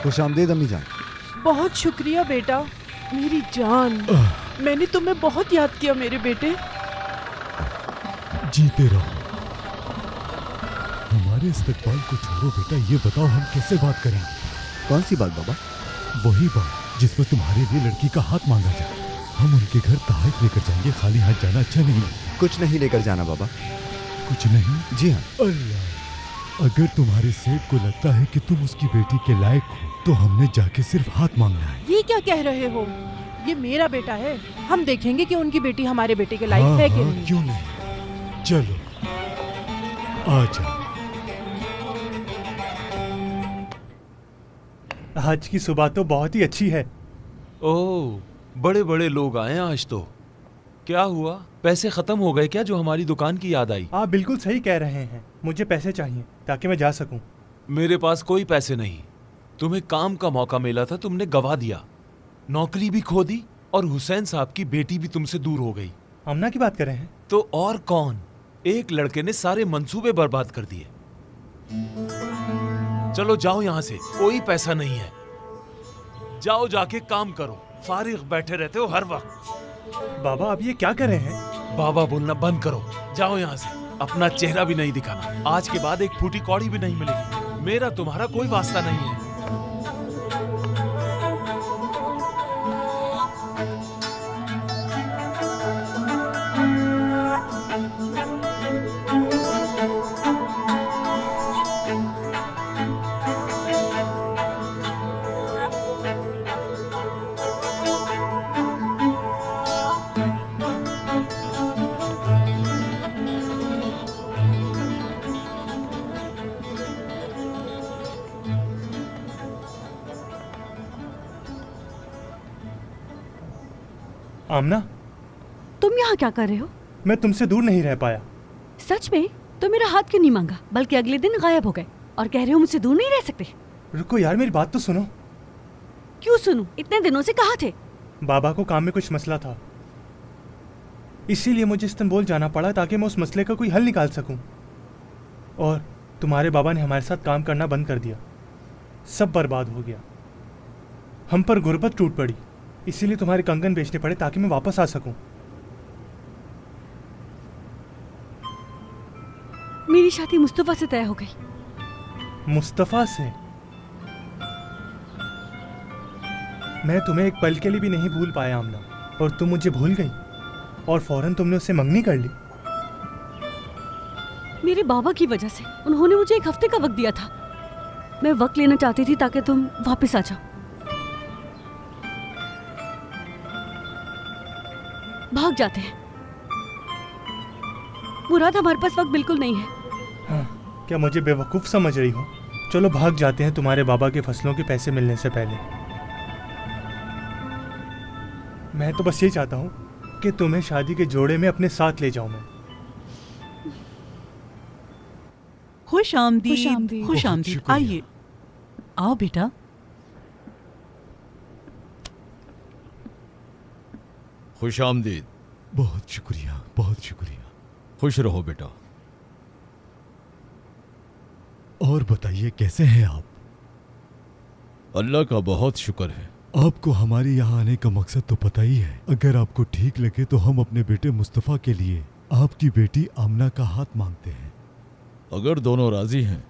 खुशामदीद अम्मी जान। बहुत शुक्रिया बेटा, मेरी जान। मैंने तुम्हें बहुत याद किया मेरे बेटे। जीते रहो। हमारे इस्तकबाल को छोड़ो बेटा, ये बताओ हम कैसे बात करेंगे? कौन सी बात बाबा? वही बात जिसमें तुम्हारे लिए लड़की का हाथ मांगा जाए। हम उनके घर तहफ़ लेकर जाएंगे, खाली हाथ जाना अच्छा नहीं है। कुछ नहीं लेकर जाना बाबा। कुछ नहीं? जी हाँ। अल्लाह, अगर तुम्हारे सेठ को लगता है कि तुम उसकी बेटी के लायक हो तो हमने जाके सिर्फ हाथ मांगना है। ये क्या कह रहे हो? ये मेरा बेटा है, हम देखेंगे कि उनकी बेटी हमारे बेटे के लायक है कि नहीं। क्यों नहीं, चलो आ जाओ। आज की सुबह तो बहुत ही अच्छी है। ओह, बड़े बड़े लोग आए आज तो। क्या हुआ, पैसे खत्म हो गए क्या जो हमारी दुकान की याद आई? आप बिल्कुल सही कह रहे हैं, मुझे पैसे चाहिए ताकि मैं जा सकूं। मेरे पास कोई पैसे नहीं। तुम्हें काम का मौका मिला था, तुमने गवा दिया, नौकरी भी खो दी और हुसैन साहब की बेटी भी तुमसे दूर हो गई। आमना की बात कर रहे हैं? तो और कौन? एक लड़के ने सारे मंसूबे बर्बाद कर दिए। चलो जाओ यहां से, कोई पैसा नहीं है। जाओ जाके काम करो, फारिग बैठे रहते हो हर वक्त। बाबा आप ये क्या कर रहे हैं? बाबा बोलना बंद करो, जाओ यहाँ से। अपना चेहरा भी नहीं दिखाना। आज के बाद एक फूटी कौड़ी भी नहीं मिलेगी। मेरा तुम्हारा कोई वास्ता नहीं है। आमना, तुम यहाँ क्या कर रहे हो? मैं तुमसे दूर नहीं रह पाया। सच में? तो मेरा हाथ क्यों नहीं मांगा, बल्कि अगले दिन गायब हो गए और कह रहे हो मुझसे दूर नहीं रह सकते? रुको यार, मेरी बात तो सुनो। क्यों सुनूं? इतने दिनों से कहाँ थे? बाबा को काम में कुछ मसला था, इसीलिए मुझे इस्तांबुल जाना पड़ा ताकि मैं उस मसले का कोई हल निकाल सकूं। और तुम्हारे बाबा ने हमारे साथ काम करना बंद कर दिया, सब बर्बाद हो गया। हम पर गुर्बत टूट पड़ी, इसीलिए तुम्हारे कंगन बेचने पड़े ताकि मैं वापस आ सकूं। मेरी शादी मुस्तफा से तय हो गई। मुस्तफा से? मैं तुम्हें एक पल के लिए भी नहीं भूल पाया आमना, और तुम मुझे भूल गई और फौरन तुमने उससे मंगनी कर ली। मेरे बाबा की वजह से। उन्होंने मुझे एक हफ्ते का वक्त दिया था। मैं वक्त लेना चाहती थी ताकि तुम वापस आ जाओ। भाग जाते हैं। मुराद, हमारे पास वक्त बिल्कुल नहीं है। हाँ, क्या मुझे बेवकूफ समझ रही हो? चलो भाग जाते हैं तुम्हारे बाबा के फसलों के पैसे मिलने से पहले। मैं तो बस ये चाहता हूँ कि तुम्हें शादी के जोड़े में अपने साथ ले जाऊं मैं। खुश आमदीद। खुश आमदीद। आइए, आओ बेटा। खुश आमदीद। बहुत शुक्रिया, बहुत शुक्रिया। खुश रहो बेटा। और बताइए कैसे हैं आप? अल्लाह का बहुत शुक्र है। आपको हमारे यहाँ आने का मकसद तो पता ही है। अगर आपको ठीक लगे तो हम अपने बेटे मुस्तफ़ा के लिए आपकी बेटी आमना का हाथ मांगते हैं। अगर दोनों राजी हैं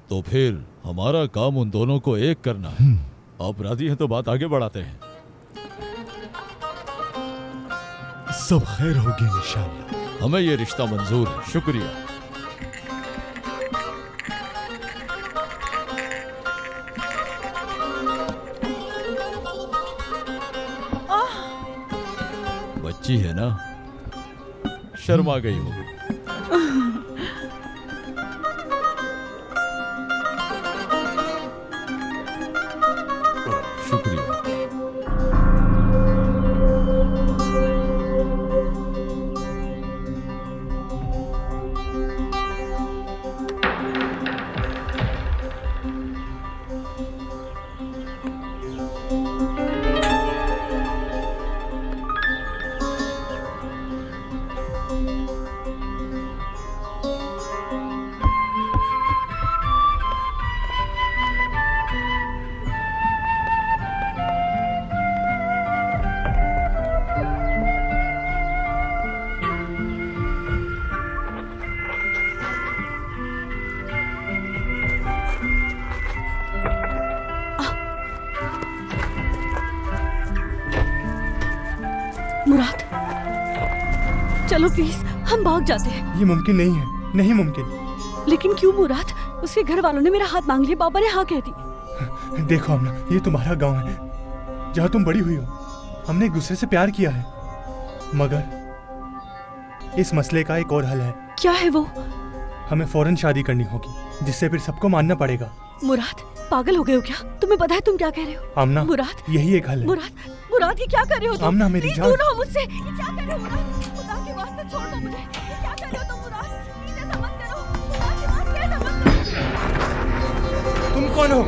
तो फिर हमारा काम उन दोनों को एक करना है। आप राजी हैं तो बात आगे बढ़ाते हैं। सब खैर होगी इंशाअल्लाह। हमें ये रिश्ता मंजूर है। शुक्रिया। बच्ची है ना, शर्मा गई होगी। शुक्रिया। मुराद, चलो प्लीज, हम भाग जाते हैं। ये मुमकिन नहीं है, नहीं मुमकिन। लेकिन क्यों मुराद? उसके घर वालों ने मेरा हाथ मांग लिया, बाबा ने हाँ कह दी। देखो आमना, ये तुम्हारा गांव है जहाँ तुम बड़ी हुई हो। हमने एक दूसरे से प्यार किया है, मगर इस मसले का एक और हल है। क्या है वो? हमें फौरन शादी करनी होगी, जिससे फिर सबको मानना पड़ेगा। मुराद, पागल हो गए हो क्या? तुम्हें पता है तुम क्या कह रहे हो? आमना, मुराद, यही एक हल है। मुराद, ये क्या कर रहे हो तुम? आमना मेरी जान, दूर रहो मुझसे। ये क्या कर रहे हो मुराद? खुदा के वास्ते छोड़ दो मुझे। ये क्या कर रहे हो तुम मुराद? इसे समझ करो। खुदा के वास्ते समझ करो। तुम कौन हो?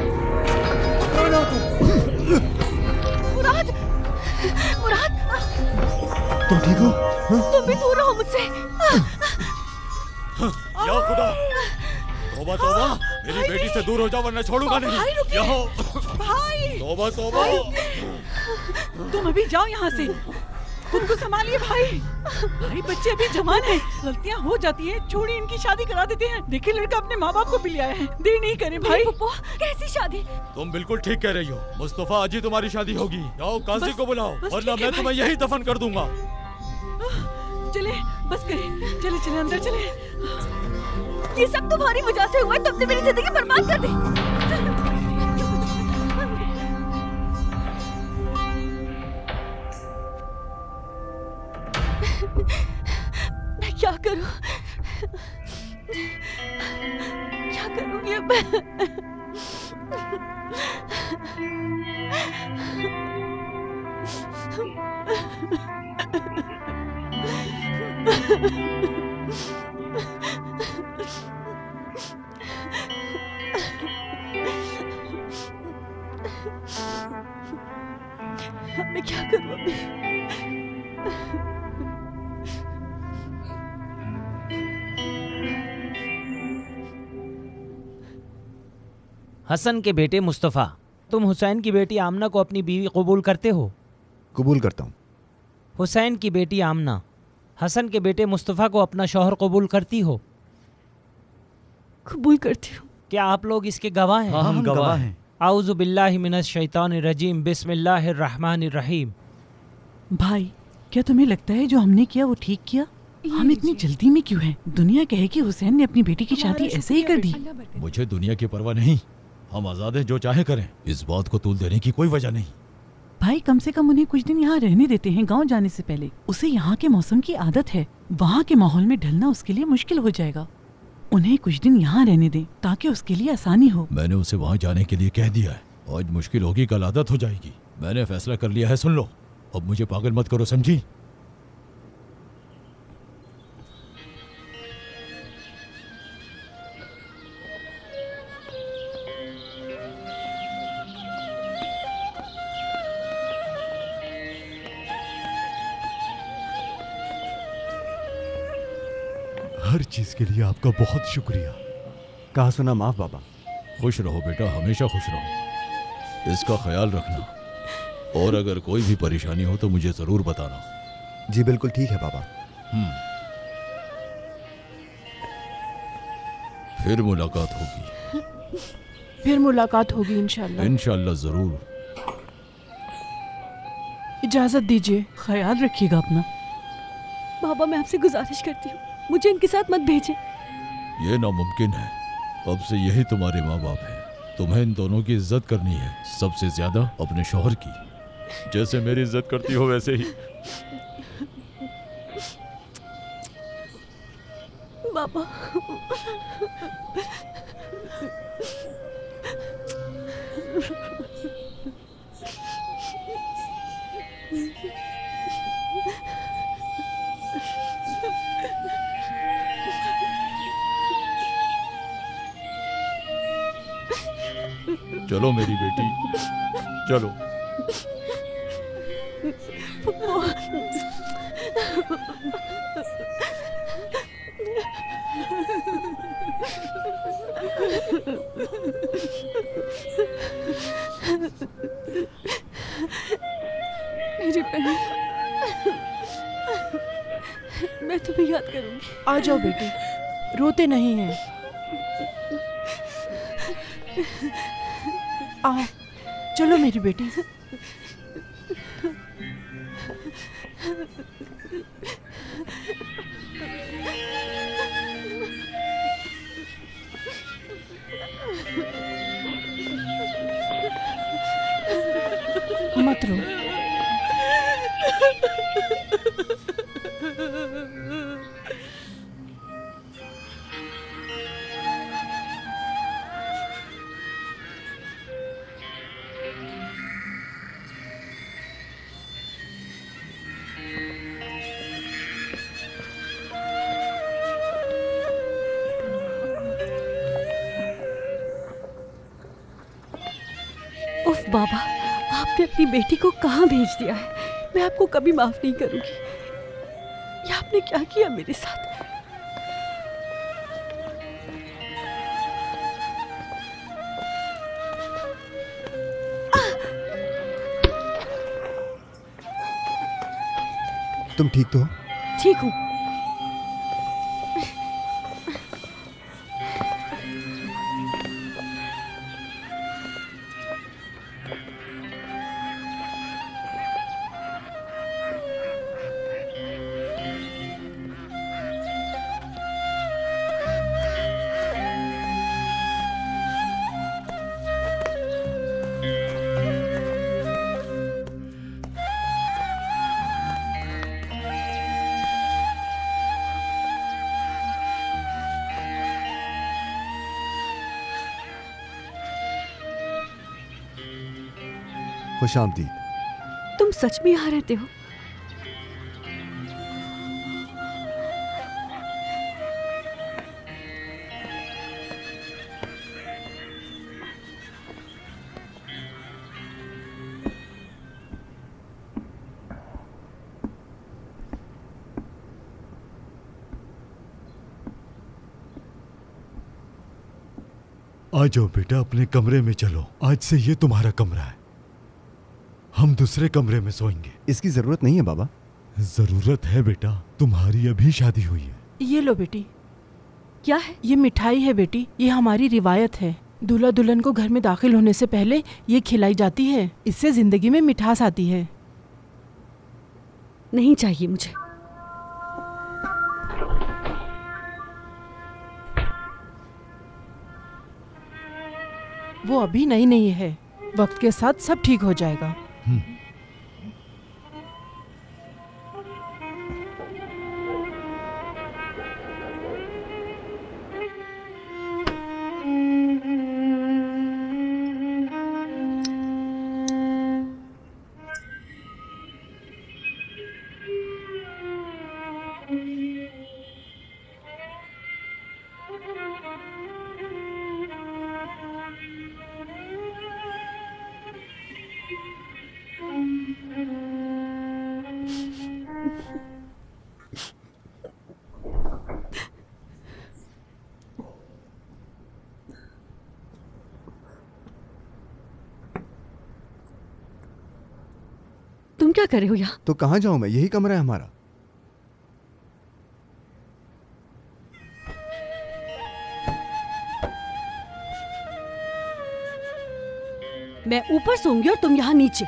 कौन हो तुम? मुराद, मुराद, तुम ठीक हो? तुम भी दूर रहो मुझसे। या खुदा, तौबा तौबा, मेरी बेटी से दूर हो जाओ वरना छोड़ूंगा नहीं। भाई रुकिए। यहाँ भाई, तौबा तौबा। तुम अभी जाओ यहाँ से। खुद को संभालिए भाई। भाई बच्चे अभी जवान हैं, गलतियाँ हो जाती हैं। छोड़िए, इनकी शादी करा देते हैं। देखिए लड़का अपने माँ बाप को भी ले आया है, देर नहीं करे भाई। कैसी शादी? तुम बिल्कुल ठीक कह रही हो। मुस्तफा, आज ही तुम्हारी शादी होगी। जाओ काजी को बुलाओ, वरना मैं तुम्हें यही दफन कर दूंगा। चले, बस करें, चले चले अंदर चले। ये सब तुम्हारी वजह से हुआ है। तुमने मेरी जिंदगी बर्बाद कर दी। मैं क्या करूं? क्या करूंगी अब मैं? मैं क्या करूं अभी? हसन के बेटे मुस्तफ़ा, तुम हुसैन की बेटी आमना को अपनी बीवी कबूल करते हो? कबूल करता हूँ। हुसैन की बेटी आमना हसन के बेटे मुस्तफ़ा को अपना शौहर कबूल करती हो? कबूल करती हूँ। क्या आप लोग इसके गवाह हैं? हाँ, हम गवाह हैं। आऊज़ु बिल्लाहि मिनश शैतानिर रजीम, बिस्मिल्लाहिर रहमानिर रहीम। भाई, क्या तुम्हें लगता है जो हमने किया वो ठीक किया? हम इतनी जल्दी में क्यों हैं? दुनिया कहे कि हुसैन ने अपनी बेटी की शादी ऐसे ही कर दी। मुझे दुनिया की परवाह नहीं, हम आजाद हैं, जो चाहे करें। इस बात को तूल देने की कोई वजह नहीं। भाई कम से कम उन्हें कुछ दिन यहाँ रहने देते हैं गांव जाने से पहले। उसे यहाँ के मौसम की आदत है, वहाँ के माहौल में ढलना उसके लिए मुश्किल हो जाएगा। उन्हें कुछ दिन यहाँ रहने दें ताकि उसके लिए आसानी हो। मैंने उसे वहाँ जाने के लिए कह दिया है। आज मुश्किल होगी, कल आदत हो जाएगी। मैंने फैसला कर लिया है, सुन लो। अब मुझे पागल मत करो, समझी? हर चीज के लिए आपका बहुत शुक्रिया। कहा सुना माफ बाबा। खुश रहो बेटा, हमेशा खुश रहो। इसका ख्याल रखना, और अगर कोई भी परेशानी हो तो मुझे जरूर बताना। जी बिल्कुल ठीक है बाबा। फिर मुलाकात होगी। फिर मुलाकात होगी इंशाल्लाह। इंशाल्लाह जरूर। इजाजत दीजिए। ख्याल रखिएगा अपना। बाबा, मैं आपसे गुजारिश करती हूँ, मुझे इनके साथ मत भेजें। ये नामुमकिन है। अब से यही तुम्हारे माँ बाप हैं। तुम्हें इन दोनों की इज्जत करनी है, सबसे ज्यादा अपने शौहर की। जैसे मेरी इज्जत करती हो वैसे ही। बाबा, चलो मेरी बेटी, चलो। मेरी बहन, मैं तुम्हें याद करूंगी। आ जाओ बेटी, रोते नहीं हैं। आओ, चलो मेरी बेटी। मत रो। उफ बाबा, आपने अपनी बेटी को कहाँ भेज दिया है? मैं आपको कभी माफ नहीं करूंगी। ये आपने क्या किया मेरे साथ? तुम ठीक तो हो? ठीक हूँ। खुश आमदीद। तुम सच में यहाँ रहते हो? आ जाओ बेटा, अपने कमरे में चलो। आज से ये तुम्हारा कमरा है, हम दूसरे कमरे में सोएंगे। इसकी जरूरत नहीं है बाबा। जरूरत है बेटा, तुम्हारी अभी शादी हुई है। ये लो बेटी। क्या है? ये मिठाई है बेटी, ये हमारी रिवायत है। दूल्हा दुल्हन को घर में दाखिल होने से पहले ये खिलाई जाती है। इससे जिंदगी में मिठास आती है। नहीं चाहिए मुझे। वो अभी नई नहीं है, वक्त के साथ सब ठीक हो जाएगा। तुम क्या कर रहे हो यहाँ? तो कहाँ जाऊं मैं? यही कमरा है हमारा। मैं ऊपर सोऊंगी और तुम यहाँ नीचे।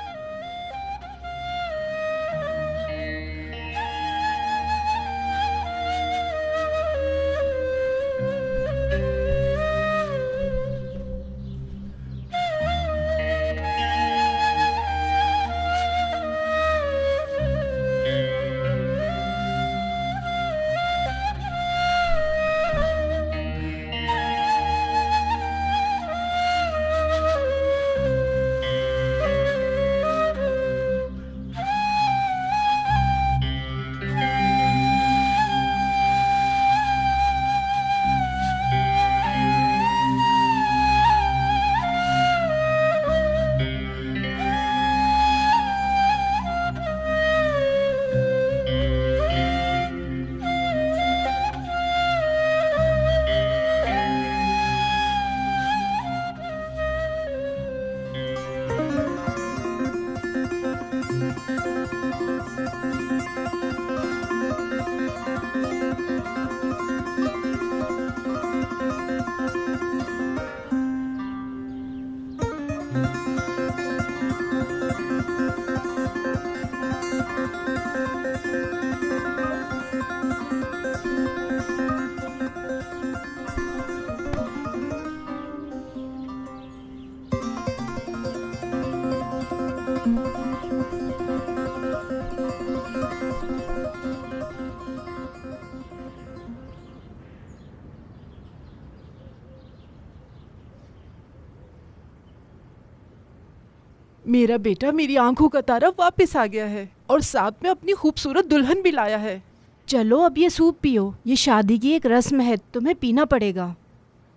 मेरा बेटा मेरी आंखों का तारा वापस आ गया है और साथ में अपनी खूबसूरत दुल्हन भी लाया है। चलो अब ये सूप पियो, ये शादी की एक रस्म है, तुम्हें पीना पड़ेगा।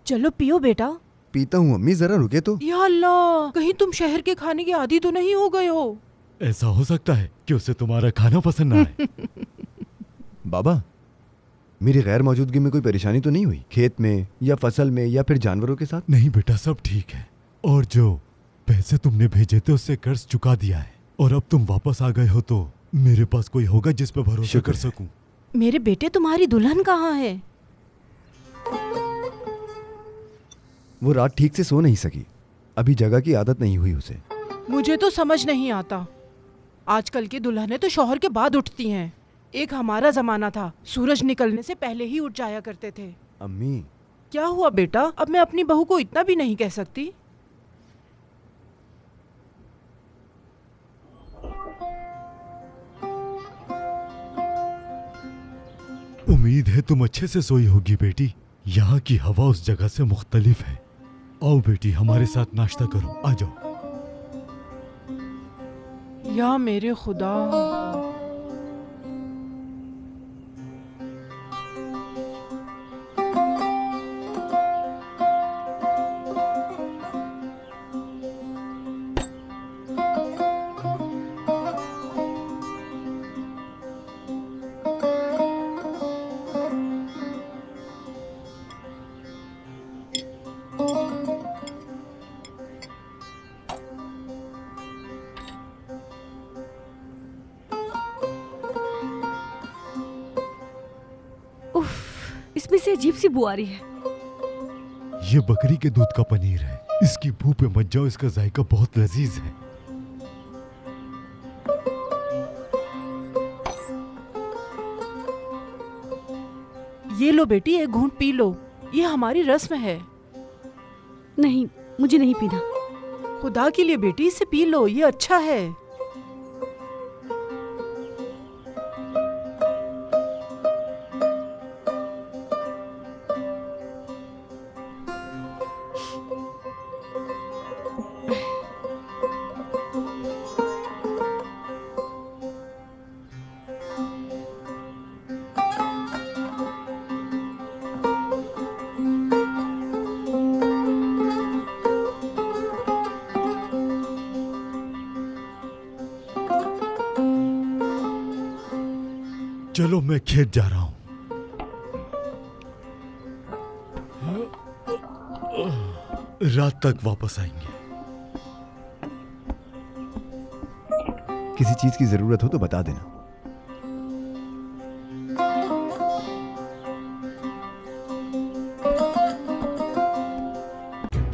चलो पियो बेटा। पीता हूँ अम्मी, जरा रुके तो। या अल्लाह, कहीं तुम शहर के खाने के आदी तो नहीं हो गए हो? ऐसा हो सकता है कि उसे तुम्हारा खाना पसंद ना आए। बाबा, मेरी गैर मौजूदगी में कोई परेशानी तो नहीं हुई, खेत में या फसल में या फिर जानवरों के साथ? नहीं बेटा, सब ठीक है। और जो पैसे तुमने भेजे थे उससे कर्ज चुका दिया है, और अब तुम वापस आ गए हो तो मेरे पास कोई होगा जिस पर भरोसा कर सकूं। मेरे बेटे, तुम्हारी दुल्हन कहाँ है? वो रात ठीक से सो नहीं सकी, अभी जगह की आदत नहीं हुई उसे। मुझे तो समझ नहीं आता, आजकल की दुल्हनें तो शौहर के बाद उठती हैं। एक हमारा जमाना था, सूरज निकलने से पहले ही उठ जाया करते थे। अम्मी, क्या हुआ बेटा? अब मैं अपनी बहू को इतना भी नहीं कह सकती। उम्मीद है तुम अच्छे से सोई होगी बेटी। यहाँ की हवा उस जगह से मुख्तलिफ है। आओ बेटी, हमारे साथ नाश्ता करो, आ जाओ। या मेरे खुदा, इसमें से अजीब सी बू आ रही है। ये बकरी के दूध का पनीर है, इसकी बू पे मत जाओ, इसका जायका बहुत लजीज है। ये लो बेटी, एक घूंट पी लो, ये हमारी रस्म है। नहीं, मुझे नहीं पीना। खुदा के लिए बेटी, इसे पी लो, ये अच्छा है। चलो मैं खेत जा रहा हूँ। रात तक वापस आएंगे। किसी चीज की जरूरत हो तो बता देना।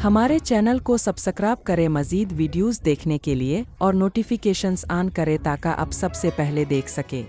हमारे चैनल को सब्सक्राइब करें मजीद वीडियोस देखने के लिए और नोटिफिकेशंस ऑन करें ताकि आप सबसे पहले देख सकें।